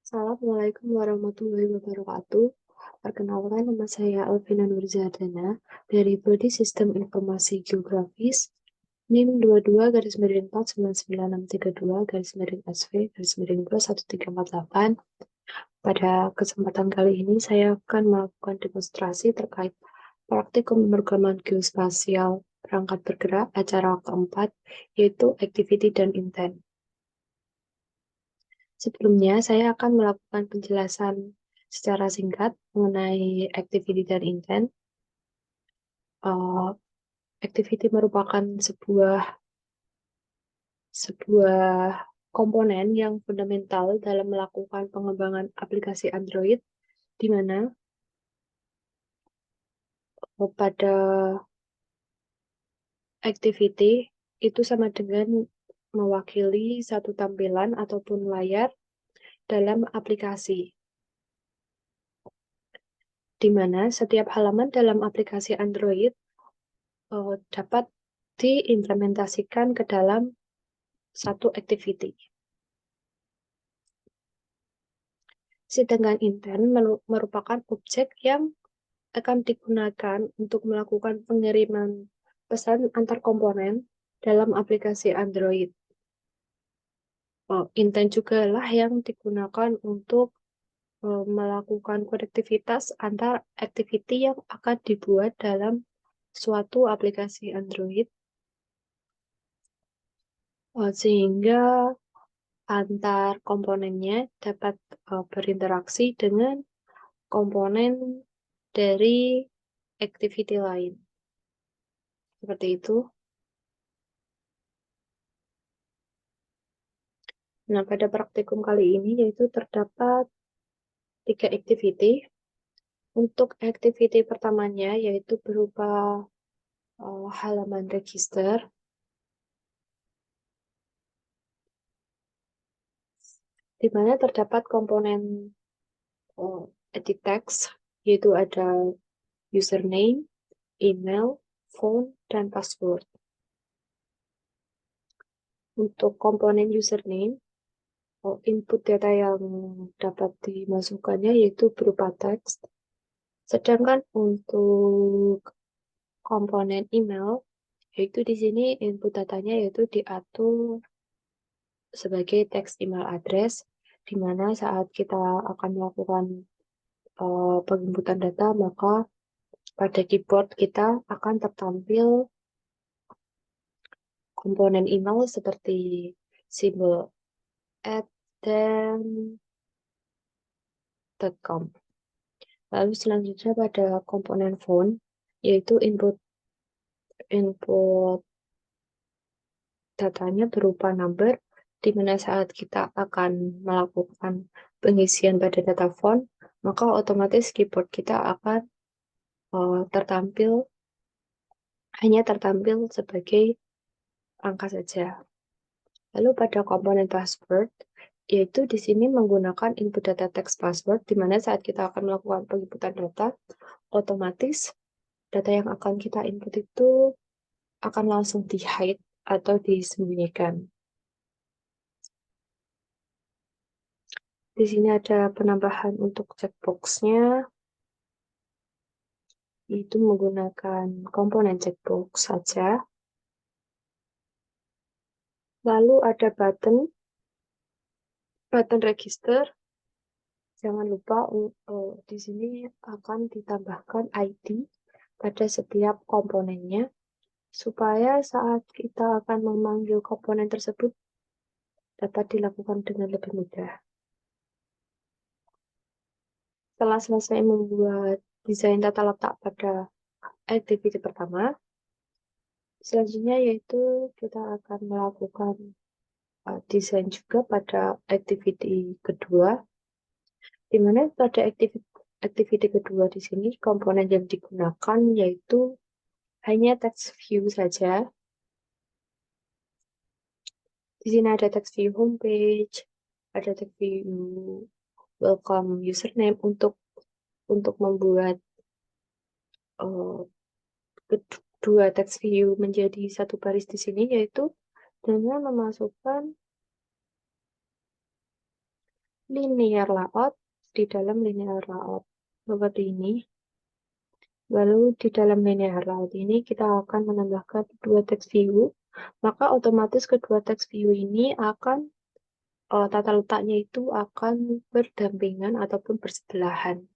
Assalamualaikum warahmatullahi wabarakatuh. Perkenalkan, nama saya Alvina Nurzadana dari Prodi Sistem Informasi Geografis NIM 22 garis miring 4 99632 garis miring SV garis miring 2138. Pada kesempatan kali ini saya akan melakukan demonstrasi terkait praktikum pemrograman geospasial perangkat bergerak acara keempat, yaitu activity dan intent. Sebelumnya, saya akan melakukan penjelasan secara singkat mengenai activity dan intent. Activity merupakan sebuah komponen yang fundamental dalam melakukan pengembangan aplikasi Android, di mana pada activity itu sama dengan mewakili satu tampilan ataupun layar dalam aplikasi, di mana setiap halaman dalam aplikasi Android dapat diimplementasikan ke dalam satu activity. Sedangkan intent merupakan objek yang akan digunakan untuk melakukan pengiriman pesan antar komponen dalam aplikasi Android. Intent juga lah yang digunakan untuk melakukan konektivitas antar activity yang akan dibuat dalam suatu aplikasi Android, sehingga antar komponennya dapat berinteraksi dengan komponen dari activity lain. Seperti itu. Nah, pada praktikum kali ini yaitu terdapat 3 activity. Untuk activity pertamanya yaitu berupa halaman register, di mana terdapat komponen edit text, yaitu ada username, email, phone, dan password. Untuk komponen username, input data yang dapat dimasukkannya yaitu berupa teks. Sedangkan untuk komponen email, yaitu di sini input datanya yaitu diatur sebagai teks email address, di mana saat kita akan melakukan penginputan data, maka pada keyboard kita akan tertampil komponen email seperti simbol @dan.com. Lalu selanjutnya pada komponen phone, yaitu input datanya berupa number, di mana saat kita akan melakukan pengisian pada data phone, maka otomatis keyboard kita akan hanya tertampil sebagai angka saja. Lalu pada komponen password, yaitu di sini menggunakan input data text password, di mana saat kita akan melakukan penginputan data, otomatis data yang akan kita input itu akan langsung di-hide atau disembunyikan. Di sini ada penambahan untuk checkbox-nya, itu menggunakan komponen checkbox saja. Lalu ada button register. Jangan lupa di sini akan ditambahkan ID pada setiap komponennya, supaya saat kita akan memanggil komponen tersebut dapat dilakukan dengan lebih mudah. Setelah selesai membuat desain tata letak pada activity pertama, selanjutnya yaitu kita akan melakukan desain juga pada activity kedua, di mana pada activity kedua di sini komponen yang digunakan yaitu hanya text view saja. Di sini ada text view homepage, ada text view welcome username untuk membuat kedua text view menjadi satu baris di sini, yaitu dengan memasukkan linear layout di dalam linear layout seperti ini. Lalu di dalam linear layout ini kita akan menambahkan dua text view, maka otomatis kedua text view ini akan tata letaknya itu akan berdampingan ataupun bersebelahan.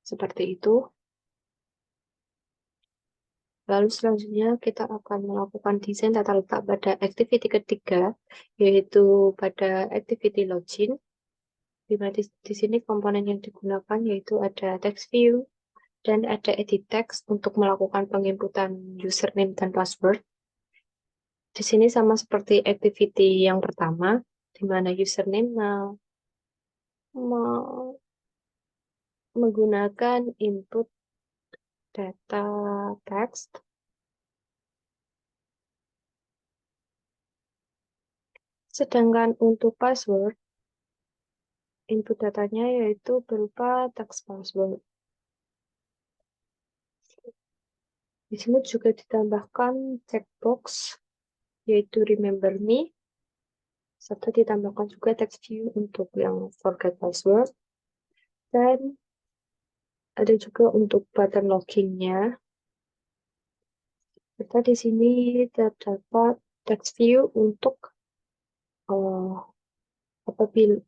Seperti itu. Lalu selanjutnya kita akan melakukan desain tata letak pada activity ketiga, yaitu pada activity login. Di mana di sini komponen yang digunakan yaitu ada text view dan ada edit text untuk melakukan penginputan username dan password. Di sini sama seperti activity yang pertama, di mana username menggunakan input data text. Sedangkan untuk password, input datanya yaitu berupa text password. Di sini juga ditambahkan checkbox, yaitu remember me, serta ditambahkan juga text view untuk yang forget password, dan ada juga untuk button loggingnya. Serta di sini terdapat text view untuk apabila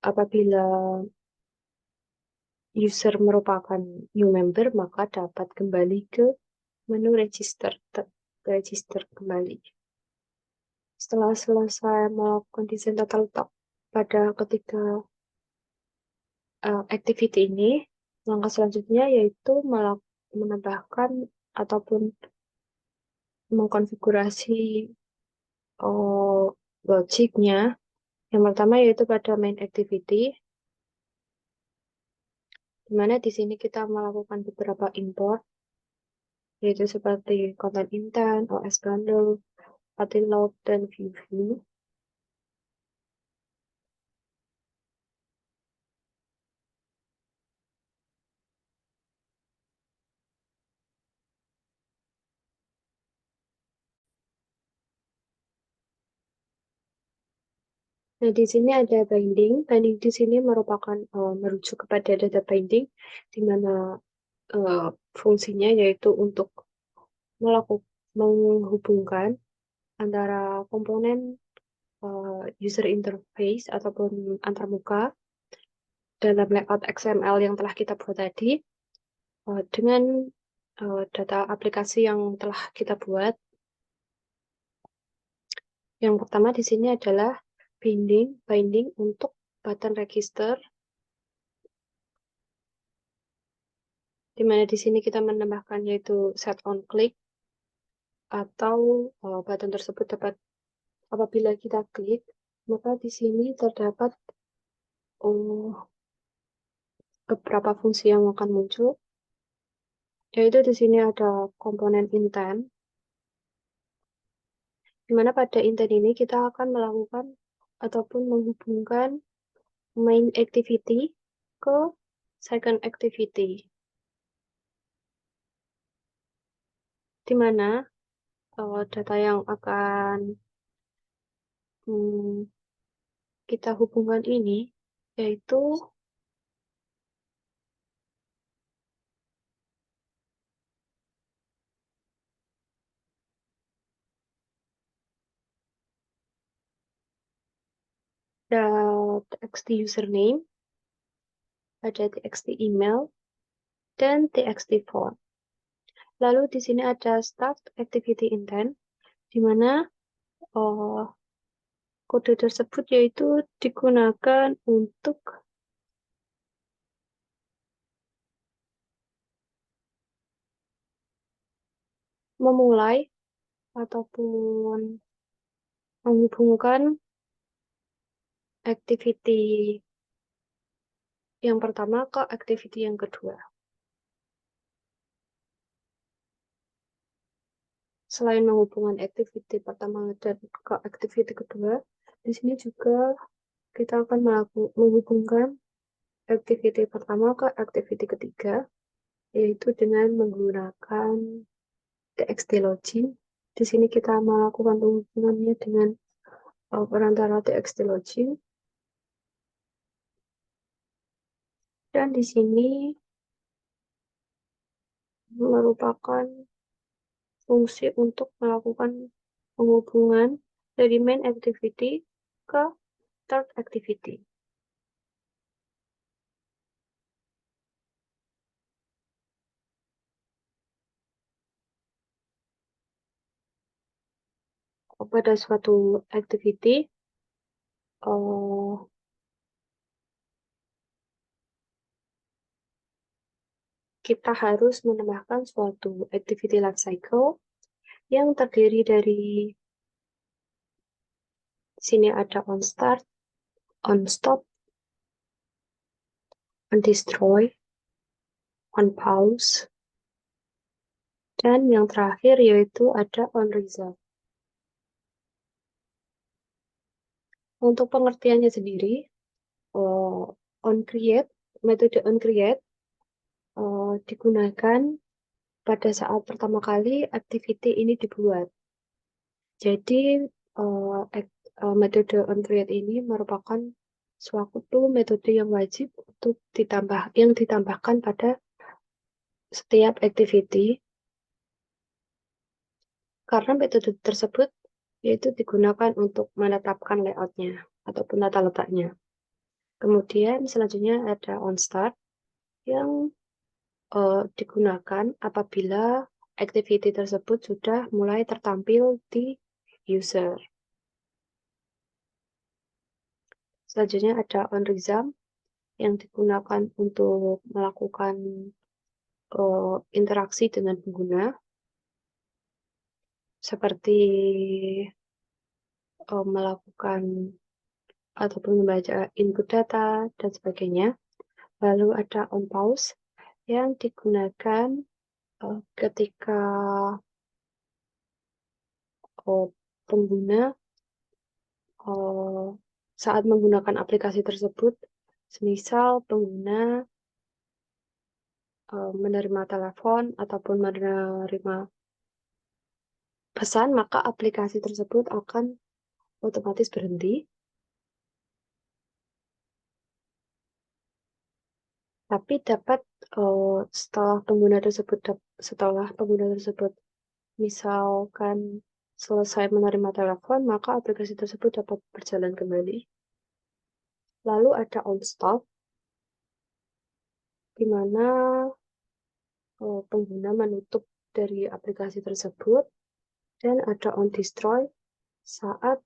apabila user merupakan new member, maka dapat kembali ke menu register kembali. Setelah selesai melakukan desain tata letak pada ketiga activity ini, langkah selanjutnya yaitu menambahkan ataupun mengkonfigurasi logiknya. Yang pertama yaitu pada main activity, di mana di sini kita melakukan beberapa import, yaitu seperti content intent, OS bundle, party log, dan view. Nah, di sini ada binding. Binding di sini merupakan merujuk kepada data binding, di mana fungsinya yaitu untuk menghubungkan antara komponen user interface ataupun antarmuka dalam layout XML yang telah kita buat tadi dengan data aplikasi yang telah kita buat. Yang pertama di sini adalah binding untuk button register, di mana di sini kita menambahkan yaitu set on click, atau button tersebut dapat apabila kita klik, maka di sini terdapat beberapa fungsi yang akan muncul, yaitu di sini ada komponen intent, di mana pada intent ini kita akan melakukan ataupun menghubungkan main activity ke second activity, di mana data yang akan kita hubungkan ini yaitu txt username, ada txt email, dan txt phone. Lalu di sini ada start activity intent, di mana kode tersebut yaitu digunakan untuk memulai ataupun menghubungkan activity yang pertama ke activity yang kedua. Selain menghubungkan activity pertama dan ke activity kedua, di sini juga kita akan menghubungkan activity pertama ke activity ketiga, yaitu dengan menggunakan txt login. Di sini kita melakukan penghubungannya dengan perantara txt login. Dan di sini merupakan fungsi untuk melakukan penghubungan dari main activity ke third activity. Pada suatu activity, kita harus menambahkan suatu activity life cycle yang terdiri dari sini ada on start, on stop, on destroy, on pause, dan yang terakhir yaitu ada on resolve. Untuk pengertiannya sendiri, on create, metode on create digunakan pada saat pertama kali activity ini dibuat. Jadi metode on create ini merupakan suatu metode yang wajib untuk ditambahkan pada setiap activity, karena metode tersebut yaitu digunakan untuk menetapkan layoutnya ataupun tata letaknya. Kemudian selanjutnya ada on start yang digunakan apabila activity tersebut sudah mulai tertampil di user. Selanjutnya ada on resume yang digunakan untuk melakukan interaksi dengan pengguna, seperti melakukan ataupun membaca input data dan sebagainya. Lalu ada on pause yang digunakan ketika pengguna saat menggunakan aplikasi tersebut, semisal pengguna menerima telepon ataupun menerima pesan, maka aplikasi tersebut akan otomatis berhenti. Tapi dapat setelah pengguna tersebut misalkan selesai menerima telepon, maka aplikasi tersebut dapat berjalan kembali. Lalu ada on stop, di mana pengguna menutup dari aplikasi tersebut, dan ada on destroy saat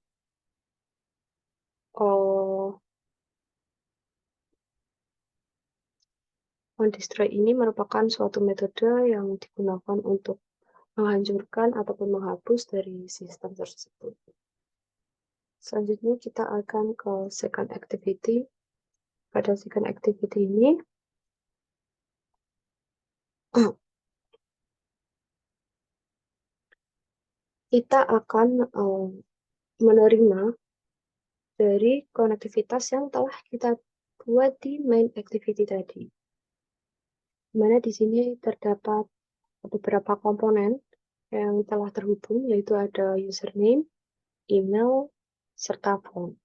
on destroy ini merupakan suatu metode yang digunakan untuk menghancurkan ataupun menghapus dari sistem tersebut. Selanjutnya kita akan ke second activity. Pada second activity ini, kita akan menerima dari konektivitas yang telah kita buat di main activity tadi. Dimana di sini terdapat beberapa komponen yang telah terhubung, yaitu ada username, email, serta phone.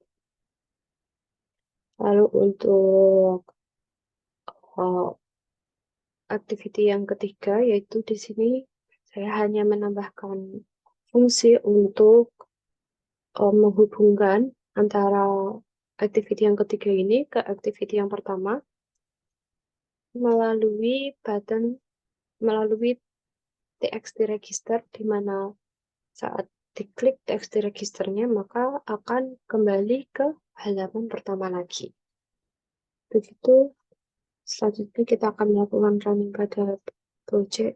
Lalu untuk activity yang ketiga, yaitu di sini saya hanya menambahkan fungsi untuk menghubungkan antara activity yang ketiga ini ke activity yang pertama melalui TXT register, di mana saat diklik TXT registernya maka akan kembali ke halaman pertama lagi. Begitu, selanjutnya kita akan melakukan running pada project.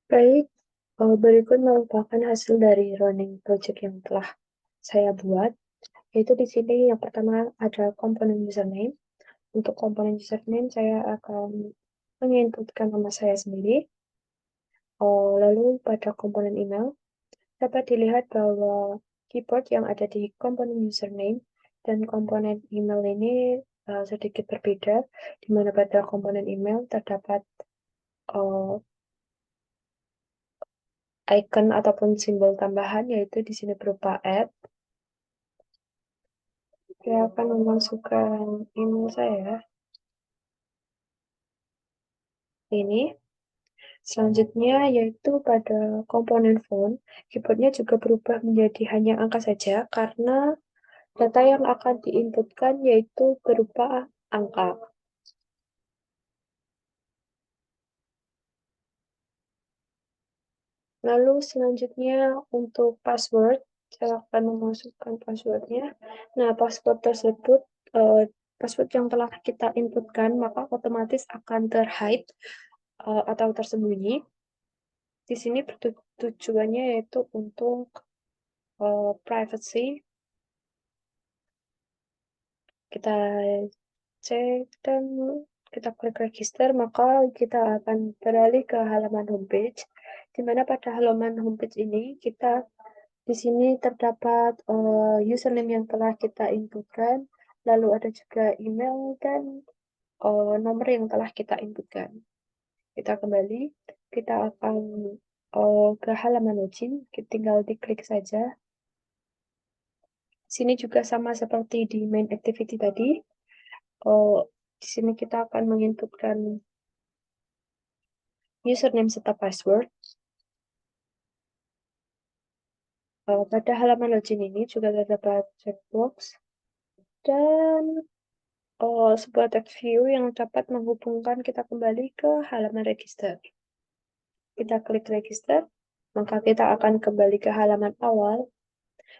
Baik, berikut merupakan hasil dari running project yang telah saya buat, yaitu di sini yang pertama ada komponen username. Untuk komponen username saya akan menginputkan nama saya sendiri. Lalu pada komponen email dapat dilihat bahwa keyboard yang ada di komponen username dan komponen email ini sedikit berbeda, di mana pada komponen email terdapat icon ataupun simbol tambahan, yaitu di sini berupa @ Saya akan memasukkan email saya ini. Selanjutnya yaitu pada komponen font, keyboardnya juga berubah menjadi hanya angka saja karena data yang akan diinputkan yaitu berupa angka. Lalu selanjutnya untuk password, saya akan memasukkan passwordnya. Nah, password tersebut, password yang telah kita inputkan, maka otomatis akan terhide atau tersembunyi. Di sini tujuannya yaitu untuk privacy. Kita cek dan kita klik register, maka kita akan beralih ke halaman homepage, di mana pada halaman homepage ini di sini terdapat username yang telah kita inputkan, lalu ada juga email dan nomor yang telah kita inputkan. Kita kembali, kita akan ke halaman login, tinggal diklik saja. Sini juga sama seperti di main activity tadi. Di sini kita akan menginputkan username serta password. Pada halaman login ini juga terdapat checkbox dan sebuah text view yang dapat menghubungkan kita kembali ke halaman register. Kita klik register, maka kita akan kembali ke halaman awal.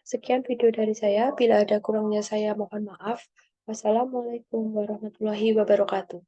Sekian video dari saya. Bila ada kurangnya saya mohon maaf. Wassalamualaikum warahmatullahi wabarakatuh.